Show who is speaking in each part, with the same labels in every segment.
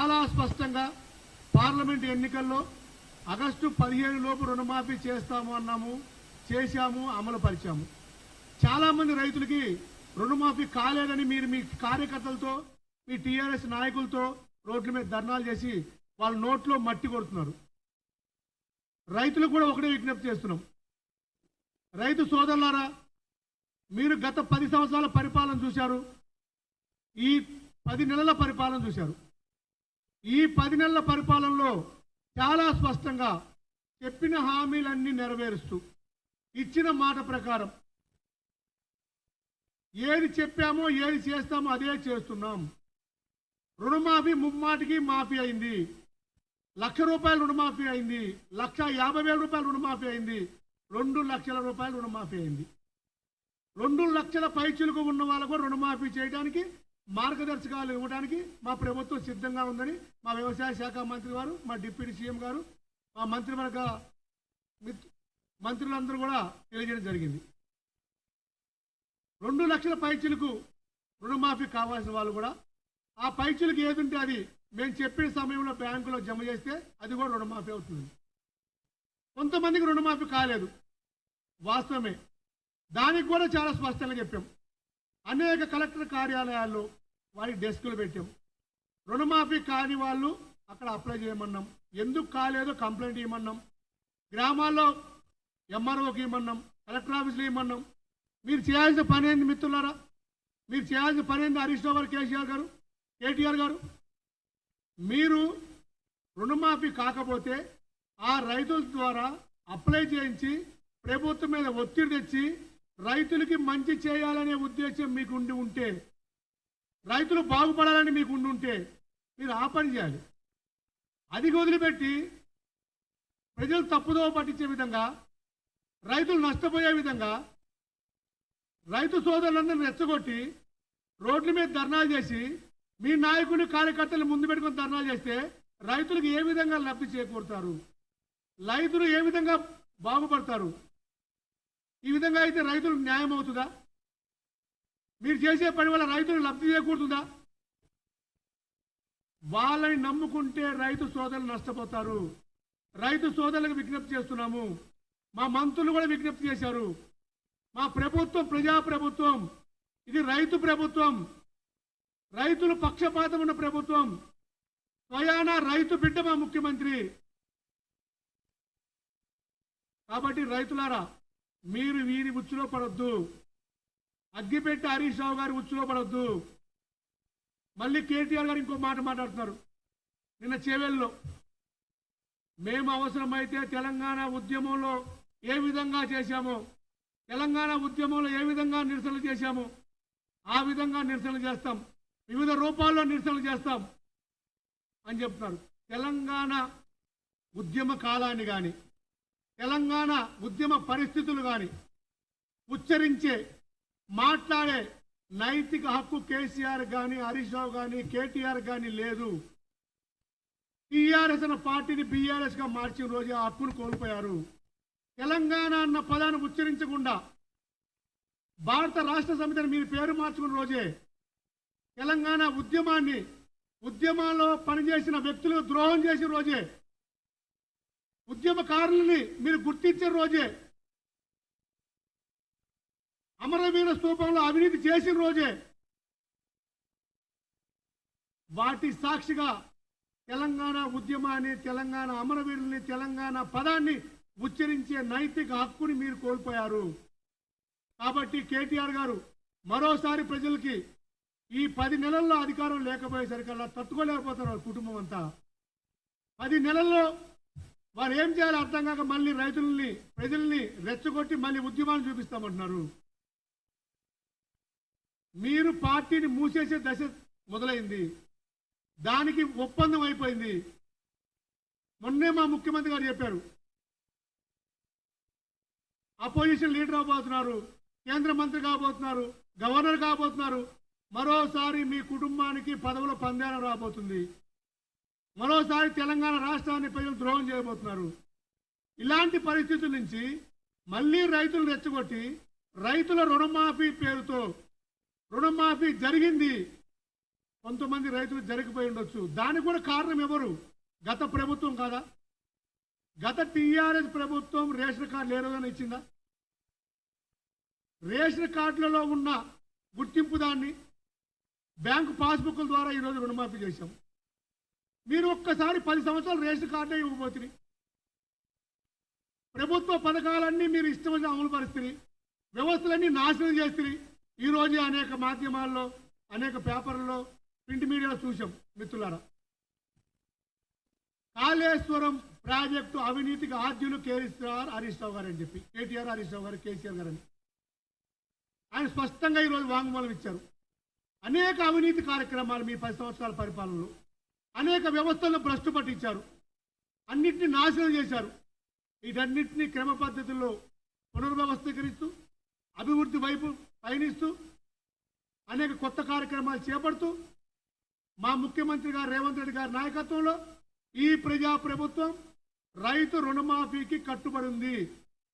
Speaker 1: చాలా స్పష్టంగా పార్లమెంట్ ఎన్నికల్లో ఆగస్టు 15 లోపు రుణమాఫీ చేస్తాము అన్నాము, చేశాము, అమలు పరిచాము. చాలా మంది రైతులకి రుణమాఫీ కాలేదని మీరు మీ కార్యకర్తలతో మీ టీఆర్ఎస్ నాయకులతో రోడ్ల మీద ధర్నాలు చేసి వాళ్ళ నోట్లో మట్టి కొడుతున్నారు. రైతులకు కూడా ఒకటే విజ్ఞప్తి చేస్తున్నాం. రైతు సోదరులారా, మీరు గత 10 సంవత్సరాల పరిపాలన చూశారు, ఈ 10 నెలల పరిపాలన చూశారు. ఈ 10 నెలల పరిపాలనలో చాలా స్పష్టంగా చెప్పిన హామీలన్నీ నెరవేరుస్తూ ఇచ్చిన మాట ప్రకారం ఏది చెప్పామో ఏది చేస్తామో అదే చేస్తున్నాం. రుణమాఫీ ముమ్మాటికి మాఫీ అయింది. ₹1,00,000 రుణమాఫీ అయింది. ₹1,50,000 రుణమాఫీ అయింది. 2 లక్షల రూపాయలు రుణమాఫీ అయింది. 2 లక్షల పైచిలకు ఉన్న వాళ్ళకు రుణమాఫీ చేయడానికి మార్గదర్శకాలు ఇవ్వడానికి మా ప్రభుత్వం సిద్ధంగా ఉందని మా వ్యవసాయ శాఖ మంత్రి గారు, మా డిప్యూటీ సీఎం గారు, మా మంత్రివర్గ మంత్రులందరూ కూడా తెలియజేయడం జరిగింది. 2 లక్షల పైచిలకు రుణమాఫీ కావాల్సిన వాళ్ళు కూడా ఆ పైచిలకు ఏదుంటే అది మేము చెప్పిన సమయంలో బ్యాంకులో జమ చేస్తే అది కూడా రుణమాఫీ అవుతుంది. కొంతమందికి రుణమాఫీ కాలేదు, వాస్తవమే. దానికి కూడా చాలా స్పష్టంగా చెప్పాం. అనేక కలెక్టర్ కార్యాలయాల్లో వారికి డెస్కులు పెట్టాం. రుణమాఫీ కాని వాళ్ళు అక్కడ అప్లై చేయమన్నాం. ఎందుకు కాలేదో కంప్లైంట్ ఇవ్వమన్నాం. గ్రామాల్లో ఎంఆర్ఓకి ఇవ్వమన్నాం, కలెక్టర్ ఆఫీసులు ఇవ్వమన్నాం. మీరు చేయాల్సిన పని ఏంది మిత్రులారా? మీరు చేయాల్సిన పని ఏంది? హరీష్ రావు గారు, కేటీఆర్ గారు, మీరు రుణమాఫీ కాకపోతే ఆ రైతుల ద్వారా అప్లై చేయించి ప్రభుత్వం మీద ఒత్తిడి తెచ్చి రైతులకి మంచి చేయాలనే ఉద్దేశం మీకు ఉండి ఉంటే, రైతులు బాగుపడాలని మీకు ఉండి ఉంటే మీరు ఆ పని చేయాలి. అది వదిలిపెట్టి ప్రజలు తప్పుదోవ పట్టించే విధంగా, రైతులు నష్టపోయే విధంగా, రైతు సోదరులందరినీ రెచ్చగొట్టి రోడ్ల మీద ధర్నాలు చేసి మీ నాయకుని కార్యకర్తలు ముందు పెట్టుకుని ధర్నాలు చేస్తే రైతులకు ఏ విధంగా లబ్ధి చేకూరుతారు? రైతులు ఏ విధంగా బాగుపడతారు? ఈ విధంగా అయితే రైతులకు న్యాయం అవుతుందా? మీరు చేసే పని వల్ల రైతులు లబ్ధి చేకూరుతుందా? వాళ్ళని నమ్ముకుంటే రైతు సోదరులు నష్టపోతారు. రైతు సోదరులకు విజ్ఞప్తి చేస్తున్నాము. మా మంత్రులు కూడా విజ్ఞప్తి చేశారు. మా ప్రభుత్వం ప్రజాప్రభుత్వం, ఇది రైతు ప్రభుత్వం, రైతులు పక్షపాతం ఉన్న ప్రభుత్వం. స్వయాన రైతు బిడ్డ మా ముఖ్యమంత్రి. కాబట్టి రైతులారా, మీరు వీరి ఉచ్చులో పడొద్దు. అగ్గిపెట్టి హరీష్ రావు గారి ఉచ్చులో పడొద్దు. మళ్ళీ కేటీఆర్ గారు ఇంకో మాట మాట్లాడుతున్నారు. నిన్న చేవెల్లో మేము అవసరమైతే తెలంగాణ ఉద్యమంలో ఏ విధంగా చేశామో, తెలంగాణ ఉద్యమంలో ఏ విధంగా నిరసనలు చేశామో ఆ విధంగా నిరసనలు చేస్తాం, వివిధ రూపాల్లో నిరసనలు చేస్తాం అని చెప్తున్నారు. తెలంగాణ ఉద్యమ కాలాన్ని కానీ, తెలంగాణ ఉద్యమ పరిస్థితులు కానీ ఉచ్చరించే మాట్లాడే నైతిక హక్కు కేసీఆర్ కానీ, హరీష్ రావు కానీ, కేటీఆర్ కానీ లేదు. టీఆర్ఎస్ అన్న పార్టీని బీఆర్ఎస్ గా మార్చిన రోజు ఆ హక్కును కోల్పోయారు. తెలంగాణ అన్న పదాన్ని ఉచ్చరించకుండా భారత రాష్ట్ర సమితిని మీరు పేరు మార్చుకున్న రోజే, తెలంగాణ ఉద్యమాల్లో పనిచేసిన వ్యక్తులు ద్రోహం చేసిన రోజే, ఉద్యమకారులని మీరు గుర్తించిన రోజే, అమరవీర స్తూపంలో అవినీతి చేసిన రోజే, వాటి సాక్షిగా తెలంగాణ ఉద్యమాన్ని, తెలంగాణ అమరవీరుల్ని, తెలంగాణ పదాన్ని ఉచ్చరించే నైతిక హక్కుని మీరు కోల్పోయారు. కాబట్టి కేటీఆర్ గారు మరోసారి ప్రజలకి ఈ 10 నెలల్లో అధికారం లేకపోయేసరికల్లా తట్టుకోలేకపోతున్నారు కుటుంబం అంతా. 10 నెలల్లో వారు ఏం చేయాలో అర్థం కాక మళ్ళీ ప్రజల్ని రెచ్చగొట్టి మళ్ళీ ఉద్యమాన్ని చూపిస్తామంటున్నారు. మీరు పార్టీని మూసేసే దశ మొదలైంది. దానికి ఒప్పందం అయిపోయింది. మొన్నే మా ముఖ్యమంత్రి గారు చెప్పారు, అపోజిషన్ లీడర్ అవబోతున్నారు, కేంద్ర మంత్రి కాబోతున్నారు, గవర్నర్ కాబోతున్నారు. మరోసారి మీ కుటుంబానికి పదవుల పందేరం రాబోతుంది. మరోసారి తెలంగాణ రాష్ట్రాన్ని ప్రజలు ద్రోహం చేయబోతున్నారు. ఇలాంటి పరిస్థితుల నుంచి మళ్ళీ రైతులు రెచ్చగొట్టి రైతుల రుణమాఫీ పేరుతో రుణమాఫీ జరిగింది, కొంతమంది రైతులు జరిగిపోయి ఉండొచ్చు. దానికి కూడా కారణం ఎవరు? గత ప్రభుత్వం కాదా? గత టీఆర్ఎస్ ప్రభుత్వం రేషన్ కార్డు ఏ రోజున ఇచ్చిందా? రేషన్ కార్డులలో ఉన్న గుర్తింపు దాన్ని బ్యాంకు పాస్బుక్ల ద్వారా ఈరోజు రుణమాఫీ చేశాం. మీరు ఒక్కసారి 10 సంవత్సరాలు రేషన్ కార్డే ఇవ్వబోతుంది. ప్రభుత్వ పథకాలన్నీ మీరు ఇష్టమైన అమలు పరిస్థితి, వ్యవస్థలన్నీ నాశనం చేస్తుంది. ఈరోజు అనేక మాధ్యమాల్లో, అనేక పేపర్లలో, ప్రింట్ మీడియాలో చూసాం మిత్రులారా. కాళేశ్వరం ప్రాజెక్టు అవినీతికి ఆద్యులు కేసీఆర్ హరీష్ రావు గారు అని చెప్పి, కేటీఆర్ హరీష్ రావు గారు, కేసీఆర్ గారు అని ఆయన స్పష్టంగా ఈరోజు వాంగ్మూలం ఇచ్చారు. అనేక అవినీతి కార్యక్రమాలు మీ 10 సంవత్సరాల పరిపాలనలో, అనేక వ్యవస్థలను భ్రష్టు పట్టించారు, అన్నింటినీ నాశనం చేశారు. వీటన్నింటినీ క్రమ పద్ధతుల్లో పునర్వ్యవస్థీకరిస్తూ అభివృద్ధి వైపు పయనిస్తూ అనేక కొత్త కార్యక్రమాలు చేపడుతూ మా ముఖ్యమంత్రి గారు రేవంత్ రెడ్డి గారి నాయకత్వంలో ఈ ప్రజా ప్రభుత్వం రైతు రుణమాఫీకి కట్టుబడి ఉంది.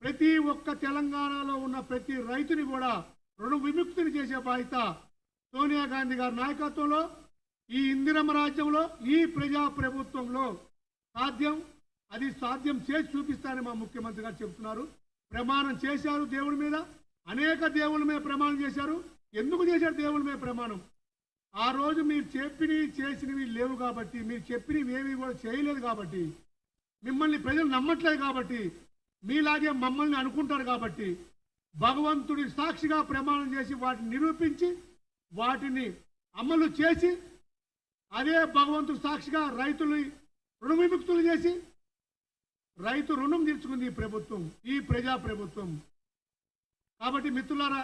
Speaker 1: ప్రతి ఒక్క తెలంగాణలో ఉన్న ప్రతి రైతుని కూడా రుణ విముక్తిని చేసే బాధ్యత సోనియా గాంధీ గారి నాయకత్వంలో ఈ ఇందిరమ్మ రాజ్యంలో ఈ ప్రజా ప్రభుత్వంలో సాధ్యం. అది సాధ్యం చేసి చూపిస్తారని మా ముఖ్యమంత్రి గారు చెబుతున్నారు. ప్రమాణం చేశారు దేవుడి మీద, అనేక దేవుళ్ళ మీద ప్రమాణం చేశారు. ఎందుకు చేశారు దేవుళ్ళ మీద ప్రమాణం? ఆ రోజు మీరు చెప్పినవి చేసినవి లేవు కాబట్టి, మీరు చెప్పినవి ఏవి కూడా చేయలేదు కాబట్టి, మిమ్మల్ని ప్రజలు నమ్మట్లేదు కాబట్టి, మీలాగే మమ్మల్ని అనుకుంటారు కాబట్టి, భగవంతుడి సాక్షిగా ప్రమాణం చేసి వాటిని నిరూపించి వాటిని అమలు చేసి అదే భగవంతుడి సాక్షిగా రైతులు రుణ విముక్తులు చేసి రైతు రుణం తీర్చుకుంది ఈ ప్రభుత్వం, ఈ ప్రజా ప్రభుత్వం. కాబట్టి మిత్రులారా,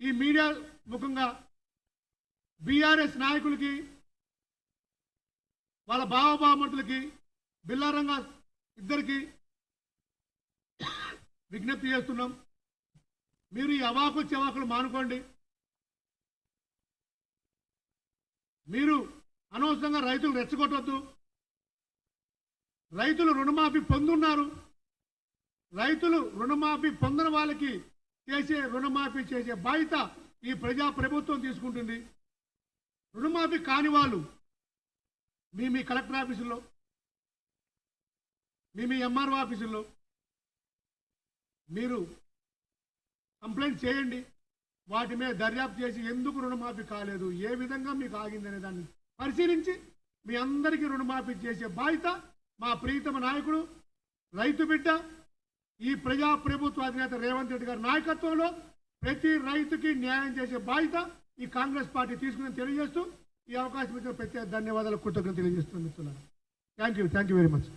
Speaker 1: ఈ మీడియా ముఖంగా బీఆర్ఎస్ నాయకులకి, వాళ్ళ బావబామతులకి, బిల్లారంగా ఇద్దరికి విజ్ఞప్తి చేస్తున్నాం. మీరు ఈ అవాకులు చెవాకులు మానుకోండి. మీరు అనవసరంగా రైతులు రెచ్చగొట్టొద్దు. రైతులు రుణమాఫీ పొందున్నారు. రైతులు రుణమాఫీ పొందిన వాళ్ళకి రుణమాఫీ చేసే బాధ్యత ఈ ప్రజా ప్రభుత్వం తీసుకుంటుంది. రుణమాఫీ కాని వాళ్ళు మీ కలెక్టర్ ఆఫీసుల్లో, మీ ఎంఆర్ఓ ఆఫీసుల్లో మీరు కంప్లైంట్ చేయండి. వాటి మీద దర్యాప్తు చేసి ఎందుకు రుణమాఫీ కాలేదు, ఏ విధంగా మీకు ఆగిందనే దాన్ని పరిశీలించి మీ అందరికీ రుణమాఫీ చేసే బాధ్యత మా ప్రీతమ నాయకుడు, రైతు బిడ్డ, ఈ ప్రజా ప్రభుత్వ అధినేత రేవంత్ రెడ్డి గారి నాయకత్వంలో ప్రతి రైతుకి న్యాయం చేసే బాధ్యత ఈ కాంగ్రెస్ పార్టీ తీసుకుని తెలియజేస్తూ ఈ అవకాశం ఇచ్చిన ప్రత్యేక ధన్యవాదాలు, కృతజ్ఞతలు తెలియజేస్తున్నాను. Thank you very much.